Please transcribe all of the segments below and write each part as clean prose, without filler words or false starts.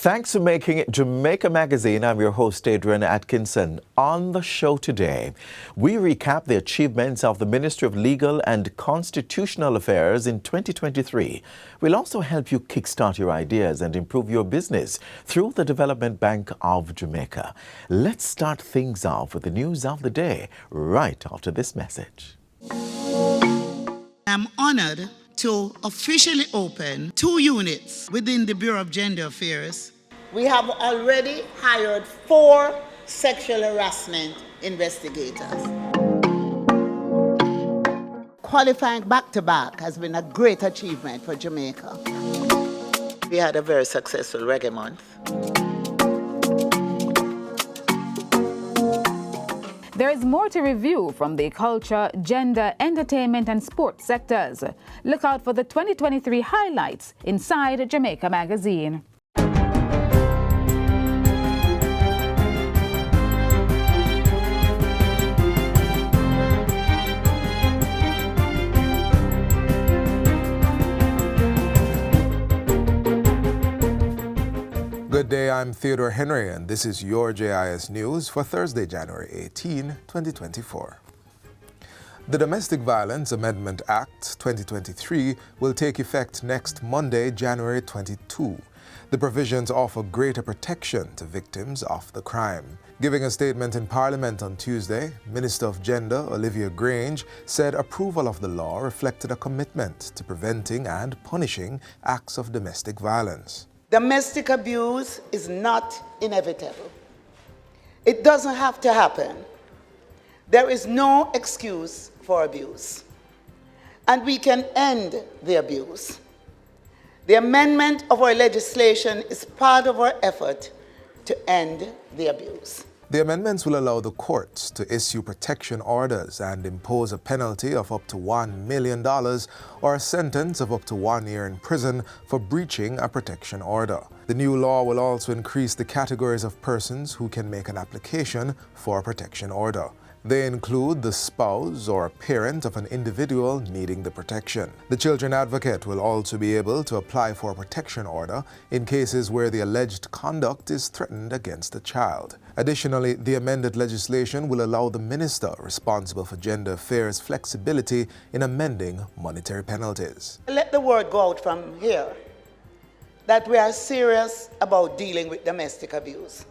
Thanks for making it Jamaica Magazine. I'm your host, Adrian Atkinson. On the show today, we recap the achievements of the Ministry of Legal and Constitutional Affairs in 2023. We'll also help you kickstart your ideas and improve your business through the Development Bank of Jamaica. Let's start things off with the news of the day right after this message. I'm honored to officially open 2 units within the Bureau of Gender Affairs. We have already hired 4 sexual harassment investigators. Qualifying back-to-back has been a great achievement for Jamaica. We had a very successful reggae month. There is more to review from the culture, gender, entertainment and sports sectors. Look out for the 2023 highlights inside Jamaica Magazine. Good day, I'm Theodore Henry, and this is your JIS News for Thursday, January 18, 2024. The Domestic Violence Amendment Act 2023 will take effect next Monday, January 22. The provisions offer greater protection to victims of the crime. Giving a statement in Parliament on Tuesday, Minister of Gender Olivia Grange said approval of the law reflected a commitment to preventing and punishing acts of domestic violence. Domestic abuse is not inevitable. It doesn't have to happen. There is no excuse for abuse. And we can end the abuse. The amendment of our legislation is part of our effort to end the abuse. The amendments will allow the courts to issue protection orders and impose a penalty of up to $1 million or a sentence of up to 1 year in prison for breaching a protection order. The new law will also increase the categories of persons who can make an application for a protection order. They include the spouse or parent of an individual needing the protection. The children advocate will also be able to apply for a protection order in cases where the alleged conduct is threatened against the child. Additionally, the amended legislation will allow the minister responsible for gender affairs flexibility in amending monetary penalties. Let the word go out from here that we are serious about dealing with domestic abuse.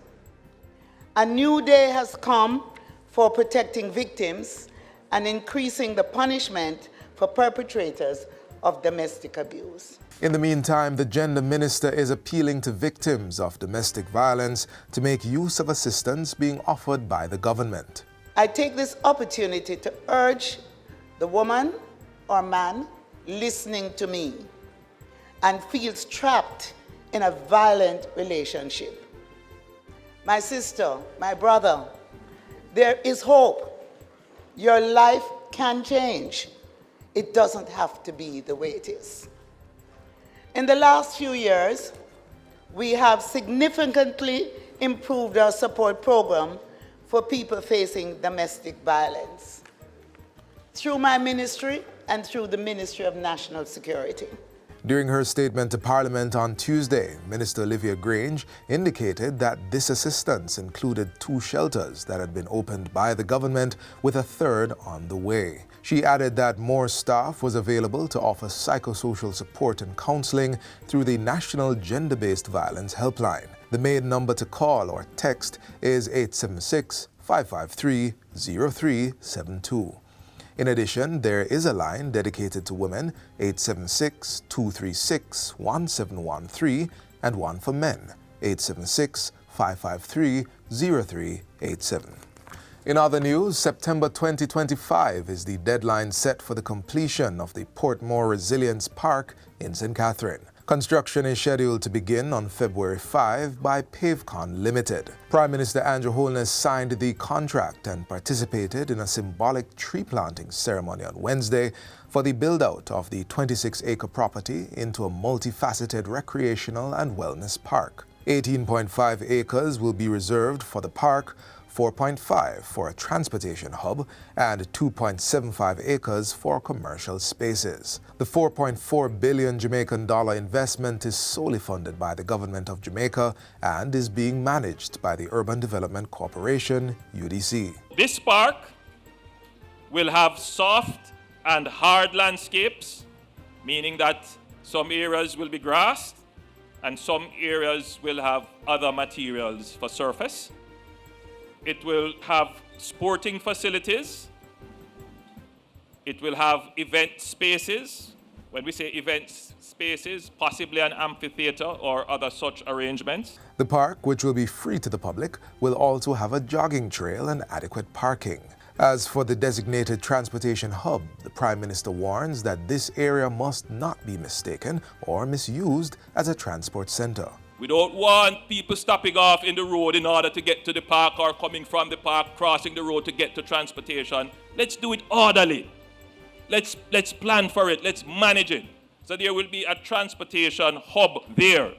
A new day has come for protecting victims and increasing the punishment for perpetrators of domestic abuse. In the meantime, the gender minister is appealing to victims of domestic violence to make use of assistance being offered by the government. I take this opportunity to urge the woman or man listening to me and feels trapped in a violent relationship. My sister, my brother, there is hope. Your life can change. It doesn't have to be the way it is. In the last few years, we have significantly improved our support program for people facing domestic violence through my ministry and through the Ministry of National Security. During her statement to Parliament on Tuesday, Minister Olivia Grange indicated that this assistance included 2 shelters that had been opened by the government, with a 3rd on the way. She added that more staff was available to offer psychosocial support and counseling through the National Gender-Based Violence Helpline. The main number to call or text is 876-553-0372. In addition, there is a line dedicated to women, 876-236-1713, and one for men, 876-553-0387. In other news, September 2025 is the deadline set for the completion of the Portmore Resilience Park in St. Catherine. Construction is scheduled to begin on February 5 by Pavecon Limited. Prime Minister Andrew Holness signed the contract and participated in a symbolic tree planting ceremony on Wednesday for the build-out of the 26-acre property into a multifaceted recreational and wellness park. 18.5 acres will be reserved for the park, 4.5 for a transportation hub, and 2.75 acres for commercial spaces. The $4.4 billion Jamaican dollar investment is solely funded by the government of Jamaica and is being managed by the Urban Development Corporation, UDC. This park will have soft and hard landscapes, meaning that some areas will be grassed and some areas will have other materials for surface. It will have sporting facilities. It will have event spaces. When we say event spaces, possibly an amphitheater or other such arrangements. The park, which will be free to the public, will also have a jogging trail and adequate parking. As for the designated transportation hub, the Prime Minister warns that this area must not be mistaken or misused as a transport center. We don't want people stopping off in the road in order to get to the park or coming from the park, crossing the road to get to transportation. Let's do it orderly. Let's plan for it. Let's manage it. So there will be a transportation hub there.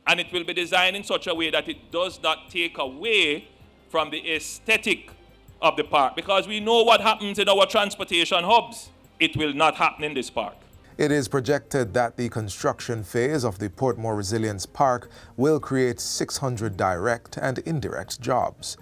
And it will be designed in such a way that it does not take away from the aesthetic of the park. Because we know what happens in our transportation hubs. It will not happen in this park. It is projected that the construction phase of the Portmore Resilience Park will create 600 direct and indirect jobs.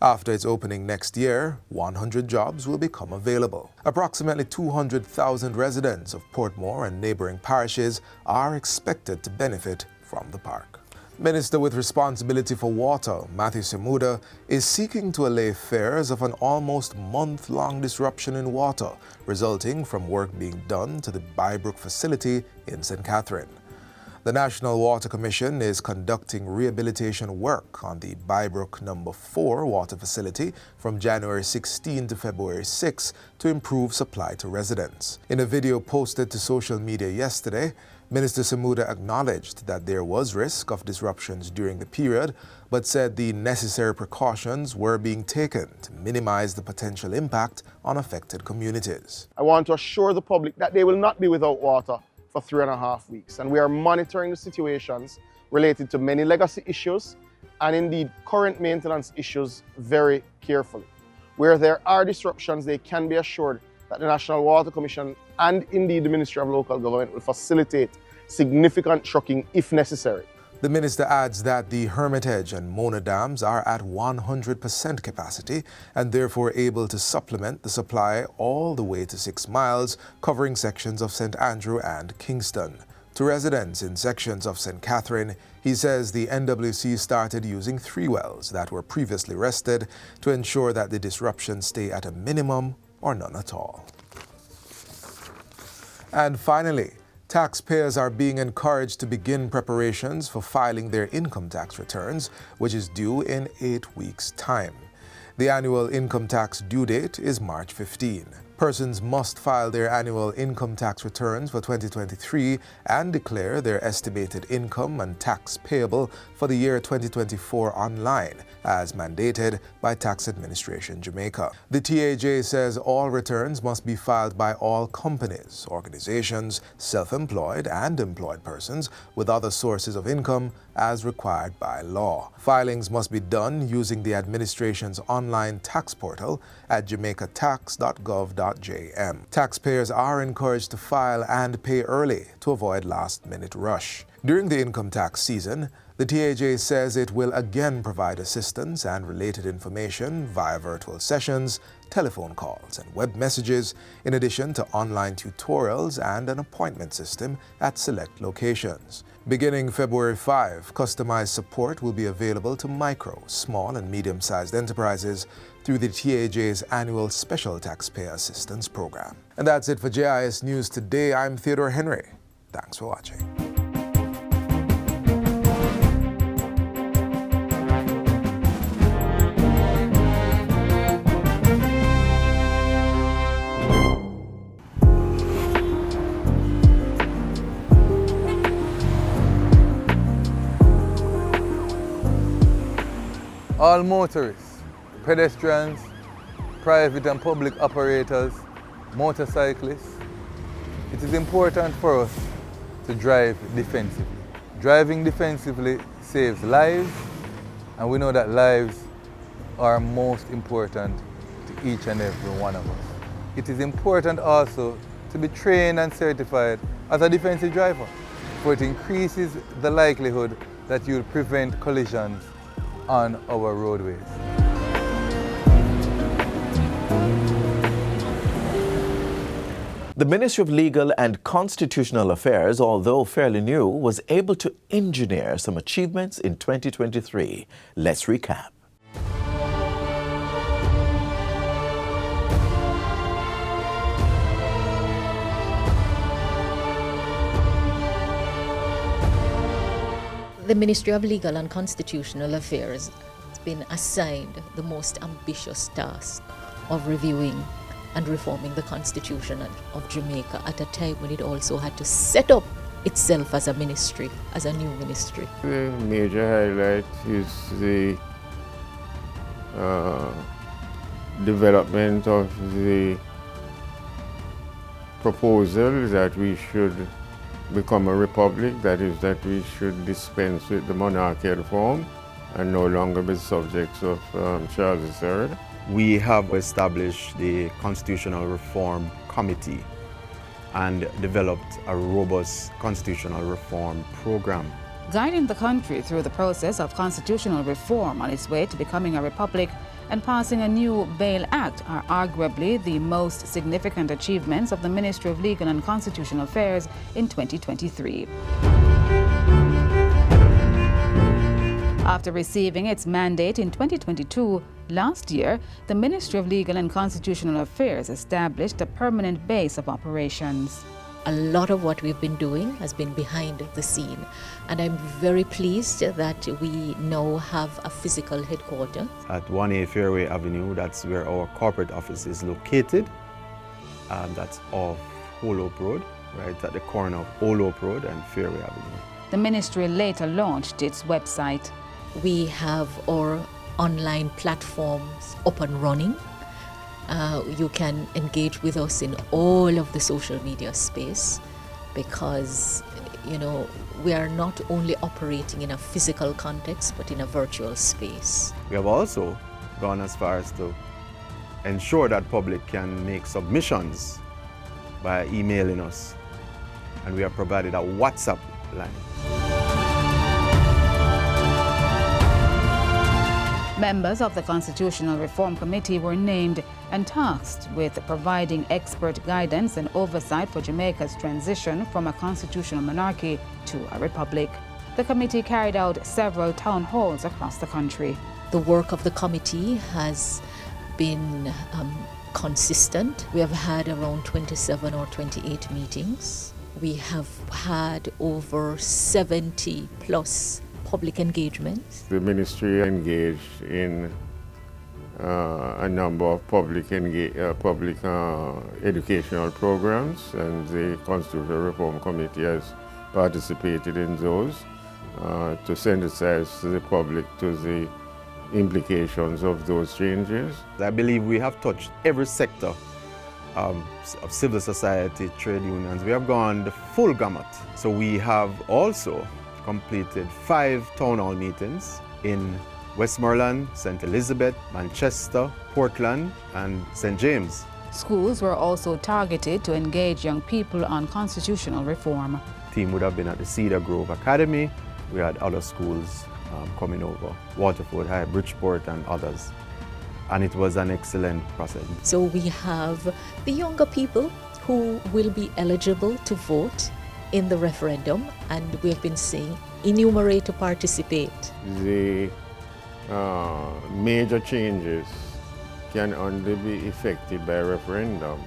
After its opening next year, 100 jobs will become available. Approximately 200,000 residents of Portmore and neighboring parishes are expected to benefit from the park. Minister with responsibility for water, Matthew Semuda, is seeking to allay fears of an almost month-long disruption in water resulting from work being done to the Bybrook facility in St. Catherine. The National Water Commission is conducting rehabilitation work on the Bybrook No. 4 water facility from January 16 to February 6 to improve supply to residents. In a video posted to social media yesterday, Minister Semuda acknowledged that there was risk of disruptions during the period, but said the necessary precautions were being taken to minimize the potential impact on affected communities. I want to assure the public that they will not be without water for 3.5 weeks, and we are monitoring the situations related to many legacy issues and indeed current maintenance issues very carefully. Where there are disruptions, they can be assured that the National Water Commission and indeed the Ministry of Local Government will facilitate significant trucking if necessary. The minister adds that the Hermitage and Mona dams are at 100% capacity and therefore able to supplement the supply all the way to 6 miles, covering sections of St. Andrew and Kingston. To residents in sections of St. Catherine, he says the NWC started using 3 wells that were previously rested to ensure that the disruptions stay at a minimum or none at all. And finally, taxpayers are being encouraged to begin preparations for filing their income tax returns, which is due in 8 weeks' time. The annual income tax due date is March 15. Persons must file their annual income tax returns for 2023 and declare their estimated income and tax payable for the year 2024 online, as mandated by Tax Administration Jamaica. The TAJ says all returns must be filed by all companies, organizations, self-employed and employed persons with other sources of income as required by law. Filings must be done using the administration's online tax portal at jamaicatax.gov.jm. Taxpayers are encouraged to file and pay early to avoid last-minute rush. During the income tax season, the TAJ says it will again provide assistance and related information via virtual sessions, telephone calls, and web messages, in addition to online tutorials and an appointment system at select locations. Beginning February 5, customized support will be available to micro, small, and medium-sized enterprises through the TAJ's annual Special Taxpayer Assistance Program. And that's it for JIS News Today. I'm Theodore Henry. Thanks for watching. All motorists, pedestrians, private and public operators, motorcyclists, it is important for us to drive defensively. Driving defensively saves lives, and we know that lives are most important to each and every one of us. It is important also to be trained and certified as a defensive driver, for it increases the likelihood that you'll prevent collisions on our roadways. The Ministry of Legal and Constitutional Affairs, although fairly new, was able to engineer some achievements in 2023. Let's recap. The Ministry of Legal and Constitutional Affairs has been assigned the most ambitious task of reviewing and reforming the Constitution of Jamaica at a time when it also had to set up itself as a ministry, as a new ministry. The major highlight is the development of the proposal that we should become a republic, that is, that we should dispense with the monarchical form and no longer be subjects of Charles III. We have established the Constitutional Reform Committee and developed a robust constitutional reform program. Guiding the country through the process of constitutional reform on its way to becoming a republic and passing a new Bail Act are arguably the most significant achievements of the Ministry of Legal and Constitutional Affairs in 2023. After receiving its mandate in 2022, last year, the Ministry of Legal and Constitutional Affairs established a permanent base of operations. A lot of what we've been doing has been behind the scene, and I'm very pleased that we now have a physical headquarters. At 1A Fairway Avenue, that's where our corporate office is located. That's off Hollope Road, right at the corner of Hollope Road and Fairway Avenue. The ministry later launched its website. We have our online platforms up and running. You can engage with us in all of the social media space because, you know, we are not only operating in a physical context but in a virtual space. We have also gone as far as to ensure that public can make submissions by emailing us, and we have provided a WhatsApp line. Members of the Constitutional Reform Committee were named and tasked with providing expert guidance and oversight for Jamaica's transition from a constitutional monarchy to a republic. The committee carried out several town halls across the country. The work of the committee has been consistent. We have had around 27 or 28 meetings. We have had over 70 plus public engagements. The ministry engaged in a number of public educational programs, and the Constitutional Reform Committee has participated in those to sensitize the public to the implications of those changes. I believe we have touched every sector of civil society, trade unions. We have gone the full gamut. So we have also completed 5 town hall meetings in Westmoreland, St. Elizabeth, Manchester, Portland, and St. James. Schools were also targeted to engage young people on constitutional reform. The team would have been at the Cedar Grove Academy. We had other schools coming over, Waterford High, Bridgeport, and others. And it was an excellent process. So we have the younger people who will be eligible to vote in the referendum, and we've been saying enumerate to participate. The major changes can only be effected by referendum,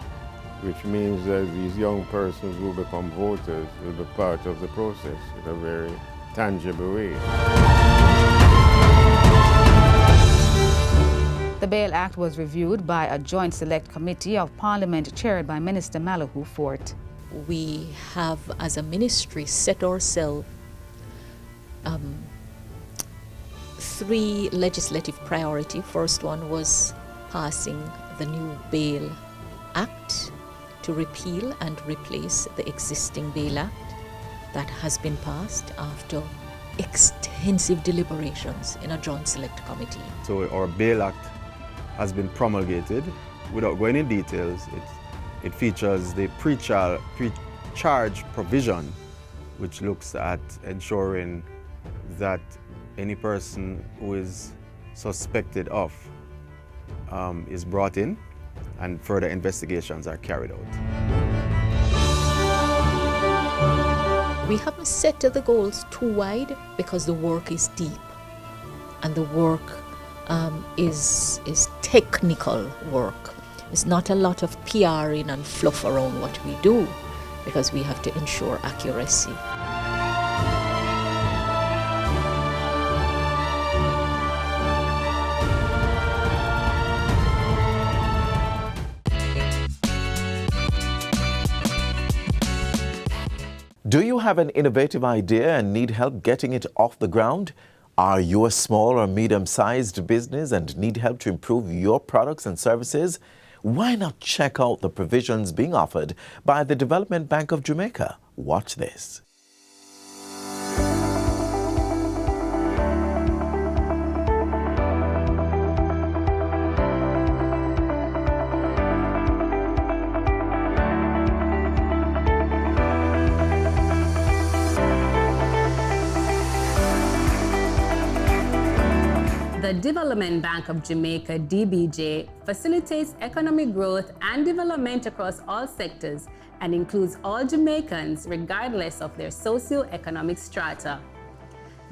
which means that these young persons who become voters will be part of the process in a very tangible way. The Bail Act was reviewed by a joint select committee of Parliament chaired by Minister Malahoo Fort. We have, as a ministry, set ourselves 3 legislative priorities. First one was passing the new Bail Act to repeal and replace the existing Bail Act. that has been passed after extensive deliberations in a joint select committee. So our Bail Act has been promulgated. Without going in details, it features the pre-charge provision, which looks at ensuring that any person who is suspected of is brought in and further investigations are carried out. We haven't set the goals too wide because the work is deep and the work is technical work. It's not a lot of PRing and fluff around what we do because we have to ensure accuracy. Do you have an innovative idea and need help getting it off the ground? Are you a small or medium-sized business and need help to improve your products and services? Why not check out the provisions being offered by the Development Bank of Jamaica? Watch this. The Development Bank of Jamaica, DBJ, facilitates economic growth and development across all sectors and includes all Jamaicans regardless of their socio-economic strata.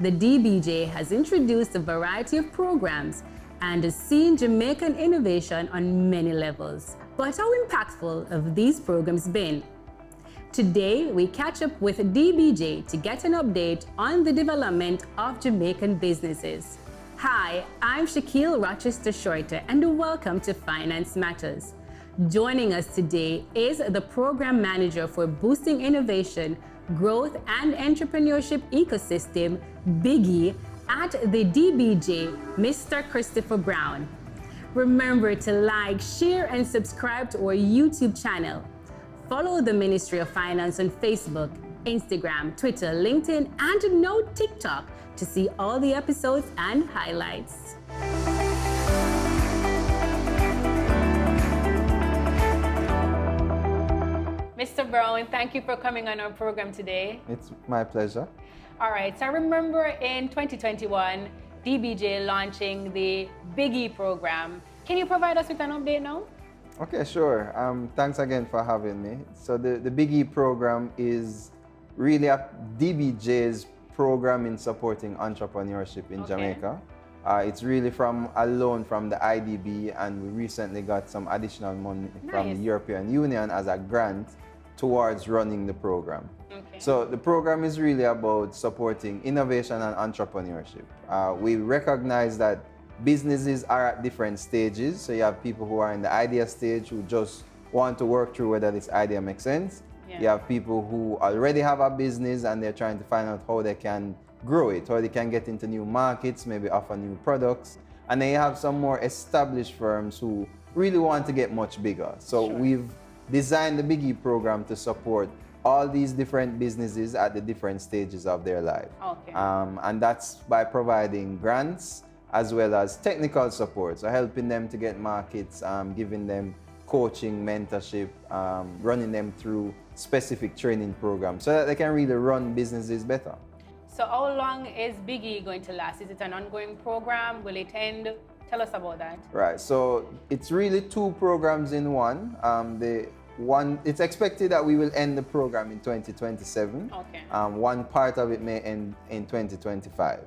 The DBJ has introduced a variety of programs and has seen Jamaican innovation on many levels. But how impactful have these programs been? Today, we catch up with DBJ to get an update on the development of Jamaican businesses. Hi, I'm Shaquille Rochester Shorter and welcome to Finance Matters. Joining us today is the Program Manager for Boosting Innovation, Growth and Entrepreneurship Ecosystem, Biggie, at the DBJ, Mr. Christopher Brown. Remember to like, share and subscribe to our YouTube channel. Follow the Ministry of Finance on Facebook, Instagram, Twitter, LinkedIn and now TikTok to see all the episodes and highlights. Mr. Brown, thank you for coming on our program today. It's my pleasure. All right, so I remember in 2021, DBJ launching the Biggie program. Can you provide us with an update now? Okay, sure. Thanks again for having me. So the Biggie program is really a DBJ's program in supporting entrepreneurship in Jamaica. It's really from a loan from the IDB, and we recently got some additional money from the European Union as a grant towards running the program. So the program is really about supporting innovation and entrepreneurship. We recognize that businesses are at different stages. So you have people who are in the idea stage who just want to work through whether this idea makes sense. You have people who already have a business and they're trying to find out how they can grow it, how they can get into new markets, maybe offer new products. And then you have some more established firms who really want to get much bigger. So we've designed the Biggie program to support all these different businesses at the different stages of their life. And that's by providing grants as well as technical support, so helping them to get markets, giving them coaching, mentorship, running them through specific training programs so that they can really run businesses better. So how long is Biggie going to last? Is it an ongoing program? Will it end? Tell us about that. Right, so it's really two programs in one. It's expected that we will end the program in 2027. One part of it may end in 2025.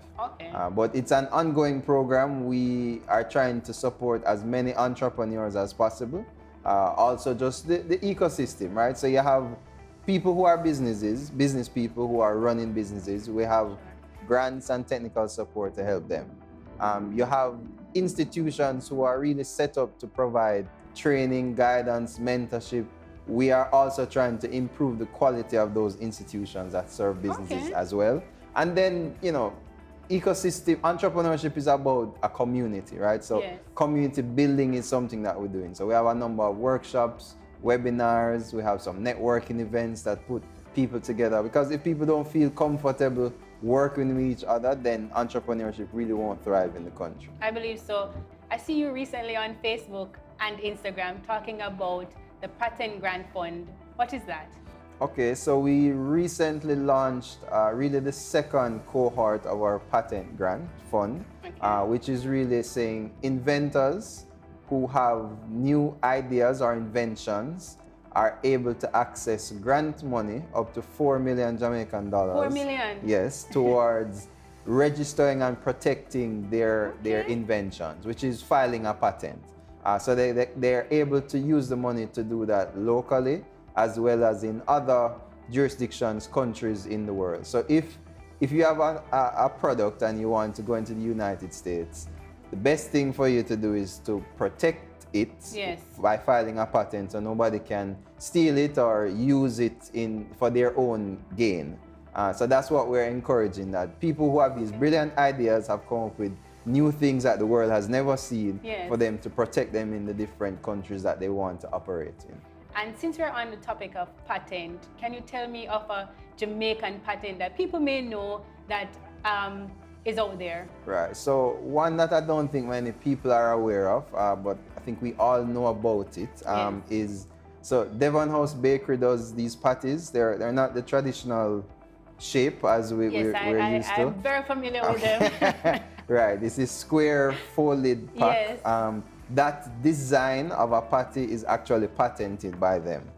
But it's an ongoing program. We are trying to support as many entrepreneurs as possible. Also just the ecosystem, right? So you have people who are business people who are running businesses. We have grants and technical support to help them. You have institutions who are really set up to provide training, guidance, mentorship. We are also trying to improve the quality of those institutions that serve businesses as well. And then, ecosystem, entrepreneurship is about a community, right? So community building is something that we're doing. So we have a number of workshops, webinars, we have some networking events that put people together, because if people don't feel comfortable working with each other, then entrepreneurship really won't thrive in the country. I believe so. I see you recently on Facebook and Instagram talking about the Patent Grant Fund. What is that? Okay, so we recently launched really the second cohort of our patent grant fund, which is really saying inventors who have new ideas or inventions are able to access grant money up to 4 million Jamaican dollars. 4 million? Yes, towards registering and protecting their inventions, which is filing a patent. So they're able to use the money to do that locally, as well as in other jurisdictions, countries in the world. So if you have a product and you want to go into the United States, the best thing for you to do is to protect it by filing a patent so nobody can steal it or use it for their own gain. So that's what we're encouraging, that people who have these brilliant ideas have come up with new things that the world has never seen, for them to protect them in the different countries that they want to operate in. And since we're on the topic of patent, can you tell me of a Jamaican patent that people may know that is out there? Right, so one that I don't think many people are aware of, but I think we all know about it, is, so Devon House Bakery does these patties. They're not the traditional shape as we're used to. I'm very familiar with them. Right, this is square folded pack. That design of a patty is actually patented by them.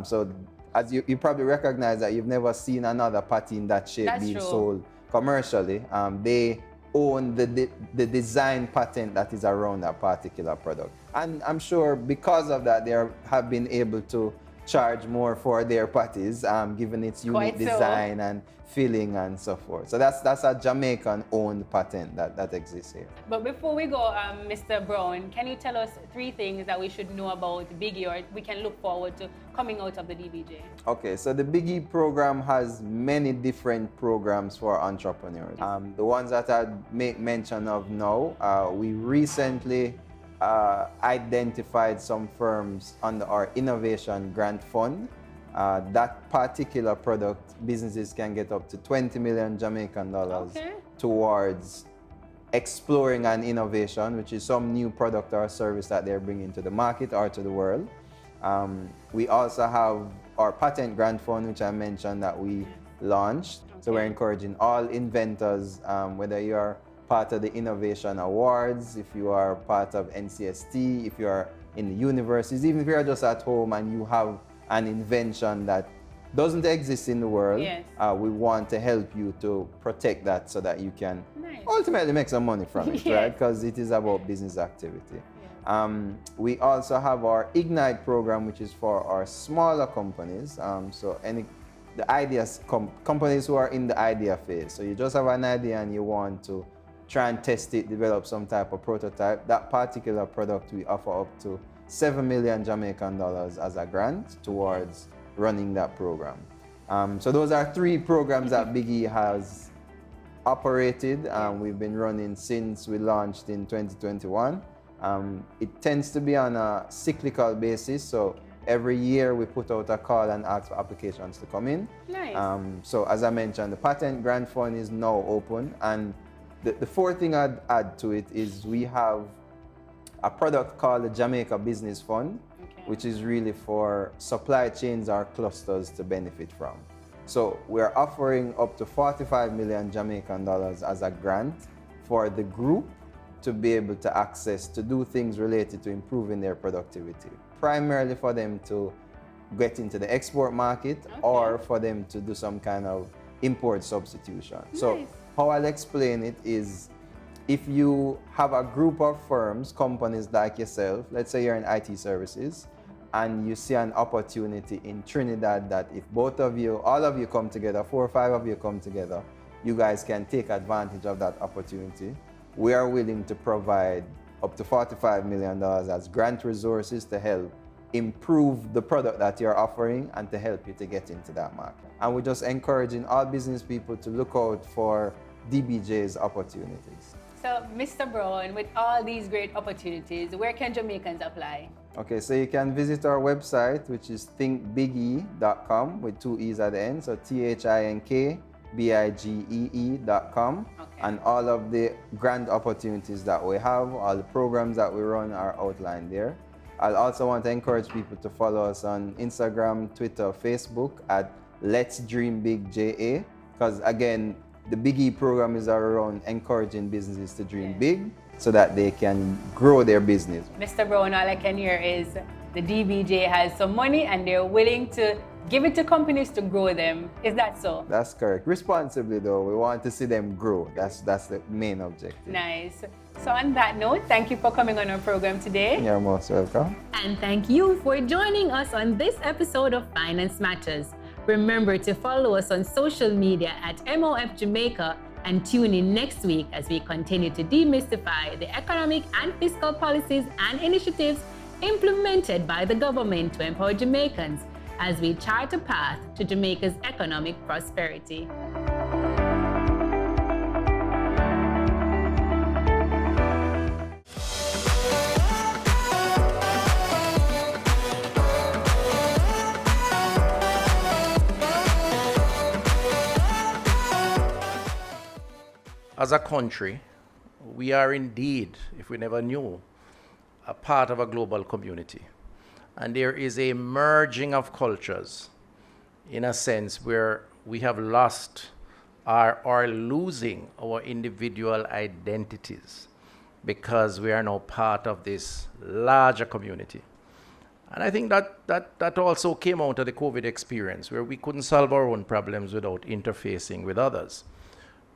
So as you probably recognize that you've never seen another patty in that shape being sold commercially. They own the design patent that is around that particular product. And I'm sure because of that, they have been able to charge more for their patties, given its unique design and filling and so forth. So that's a Jamaican-owned patent that exists here. But before we go, Mr. Brown, can you tell us 3 things that we should know about Biggie, or we can look forward to coming out of the DBJ? Okay, so the Biggie program has many different programs for entrepreneurs. The ones that I make mention of now, we recently identified some firms under our Innovation Grant Fund. That particular product, businesses can get up to 20 million Jamaican dollars towards exploring an innovation, which is some new product or service that they're bringing to the market or to the world. We also have our Patent Grant Fund, which I mentioned that we launched. So we're encouraging all inventors, whether you're part of the Innovation Awards, if you are part of NCST, if you are in the universities, even if you're just at home and you have an invention that doesn't exist in the world, we want to help you to protect that so that you can ultimately make some money from it, right? Because it is about business activity. We also have our Ignite program, which is for our smaller companies. So companies who are in the idea phase. So you just have an idea and you want to try and test it, develop some type of prototype. That particular product we offer up to 7 million Jamaican dollars as a grant towards running that program. So those are 3 programs that Biggie has operated. We've been running since we launched in 2021. It tends to be on a cyclical basis, so every year we put out a call and ask for applications to come in. So as I mentioned, the Patent Grant Fund is now open, and the 4th thing I'd add to it is we have a product called the Jamaica Business Fund, which is really for supply chains or clusters to benefit from. So we're offering up to 45 million Jamaican dollars as a grant for the group to be able to access to do things related to improving their productivity, primarily for them to get into the export market or for them to do some kind of import substitution. So how I'll explain it is, if you have a group of firms, companies like yourself, let's say you're in IT services, and you see an opportunity in Trinidad that if both of you, all of you come together, 4 or 5 of you come together, you guys can take advantage of that opportunity. We are willing to provide up to $45 million as grant resources to help improve the product that you're offering and to help you to get into that market. And we're just encouraging all business people to look out for DBJ's opportunities. So, Mr. Brown, with all these great opportunities, where can Jamaicans apply? Okay, so you can visit our website, which is thinkbige.com with 2 E's at the end. So thinkbigee.com. Okay. And all of the grant opportunities that we have, all the programs that we run are outlined there. I'll also want to encourage people to follow us on Instagram, Twitter, Facebook at Let's Dream Big JA. Because again, the Big E program is around encouraging businesses to dream big so that they can grow their business. Mr. Brown, all I can hear is the DBJ has some money and they're willing to give it to companies to grow them. Is that so? That's correct. Responsibly though, we want to see them grow. That's the main objective. Nice. So on that note, thank you for coming on our program today. You're most welcome. And thank you for joining us on this episode of Finance Matters. Remember to follow us on social media at MOF Jamaica and tune in next week as we continue to demystify the economic and fiscal policies and initiatives implemented by the government to empower Jamaicans as we chart a path to Jamaica's economic prosperity. As a country, we are indeed, if we never knew, a part of a global community. And there is a merging of cultures, in a sense, where we have lost or losing our individual identities because we are now part of this larger community. And I think that also came out of the COVID experience, where we couldn't solve our own problems without interfacing with others.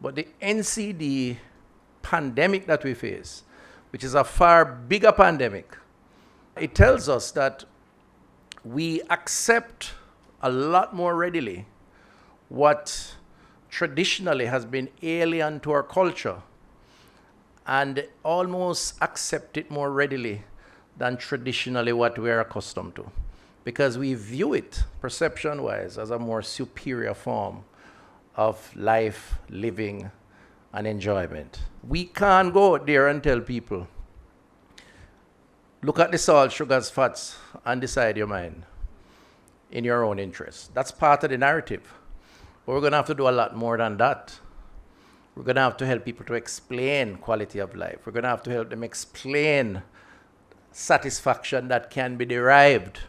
But the NCD pandemic that we face, which is a far bigger pandemic, it tells us that we accept a lot more readily what traditionally has been alien to our culture and almost accept it more readily than traditionally what we are accustomed to, because we view it, perception-wise, as a more superior form of life, living, and enjoyment. We can't go out there and tell people, look at the salt, sugars, fats, and decide your mind in your own interest. That's part of the narrative. But we're going to have to do a lot more than that. We're going to have to help people to explain quality of life. We're going to have to help them explain satisfaction that can be derived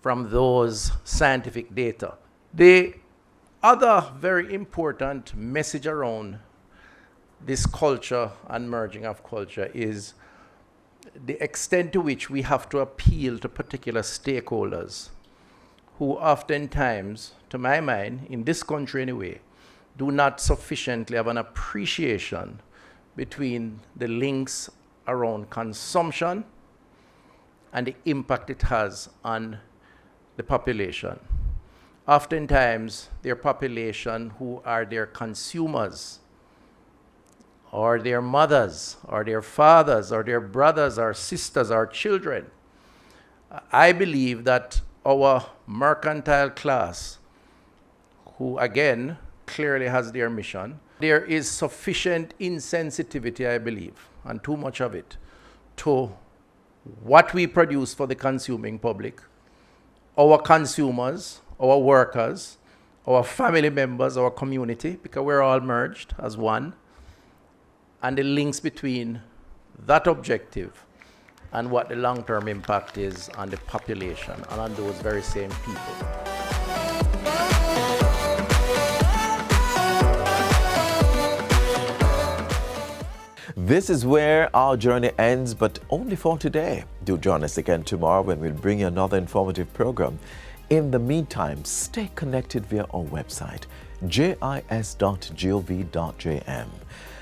from those scientific data. The other very important message around this culture and merging of culture is the extent to which we have to appeal to particular stakeholders who oftentimes, to my mind, in this country anyway, do not sufficiently have an appreciation between the links around consumption and the impact it has on the population. Oftentimes, their population who are their consumers, or their mothers, or their fathers, or their brothers, or sisters, or children. I believe that our mercantile class, who again clearly has their mission, there is sufficient insensitivity, I believe, and too much of it, to what we produce for the consuming public, our consumers, our workers, our family members, our community, because we're all merged as one, and the links between that objective and what the long-term impact is on the population and on those very same people. This is where our journey ends, but only for today. Do join us again tomorrow when we'll bring you another informative program. In the meantime, stay connected via our website, jis.gov.jm.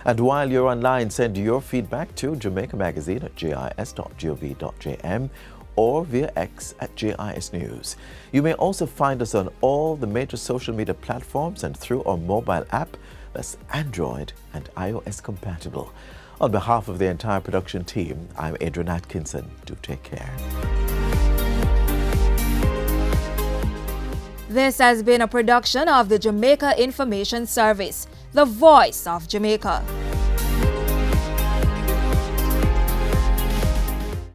And while you're online, send your feedback to Jamaica Magazine at jis.gov.jm or via X at JIS News. You may also find us on all the major social media platforms and through our mobile app that's Android and iOS compatible. On behalf of the entire production team, I'm Adrian Atkinson. Do take care. This has been a production of the Jamaica Information Service, the voice of Jamaica.